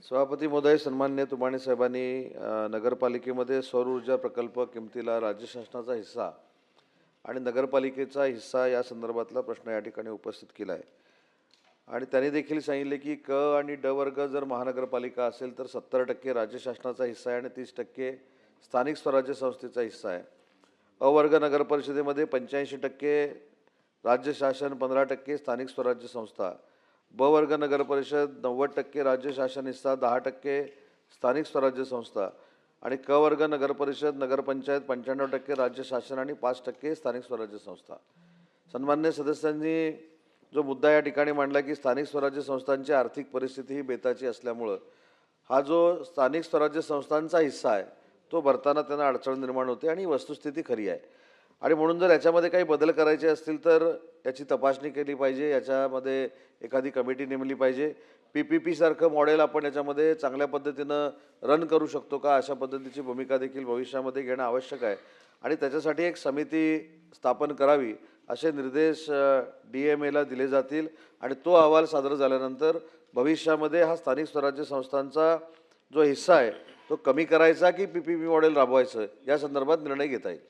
सभापती महोदय, सन्माननीय तुमाणे साहेबांनी नगरपालिकेमध्ये सौर ऊर्जा प्रकल्प किमतीला राज्य शासनाचा हिस्सा आणि नगरपालिकेचा हिस्सा या संदर्भातला प्रश्न या ठिकाणी उपस्थित केला आहे. आणि त्यांनी देखील सांगितले की क आणि ड वर्ग जर महानगरपालिका असेल तर 70% राज्य शासनाचा हिस्सा आहे आणि 30% स्थानिक स्वराज्य संस्थेचा हिस्सा आहे. अ वर्ग नगर परिषदेमध्ये 85% राज्य शासन, 15% स्थानिक स्वराज्य संस्था. ब वर्ग नगर परिषद 90% राज्य शासन हिस्सा, 10% स्थानिक स्वराज्य संस्था. आणि क वर्ग नगर परिषद नगरपंचायत 95% राज्य शासन आणि 5% स्थानिक स्वराज्य संस्था. सन्मान्य सदस्यांनी जो मुद्दा या ठिकाणी मांडला की स्थानिक स्वराज्य संस्थांची आर्थिक परिस्थिती ही बेताची असल्यामुळं हा जो स्थानिक स्वराज्य संस्थांचा हिस्सा आहे तो भरताना त्यांना अडचण निर्माण होते आणि वस्तुस्थिती खरी आहे. आणि म्हणून जर याच्यामध्ये काही बदल करायचे असतील तर याची तपासणी केली पाहिजे, याच्यामध्ये एखादी कमिटी नेमली पाहिजे. PPP सारखं मॉडेल आपण याच्यामध्ये चांगल्या पद्धतीनं रन करू शकतो का, अशा पद्धतीची भूमिका देखील भविष्यामध्ये घेणं आवश्यक आहे. आणि त्याच्यासाठी एक समिती स्थापन करावी असे निर्देश DMAला दिले जातील. आणि तो अहवाल सादर झाल्यानंतर भविष्यामध्ये हा स्थानिक स्वराज्य संस्थांचा जो हिस्सा आहे तो कमी करायचा की PPP मॉडेल राबवायचं या संदर्भात निर्णय घेता येईल.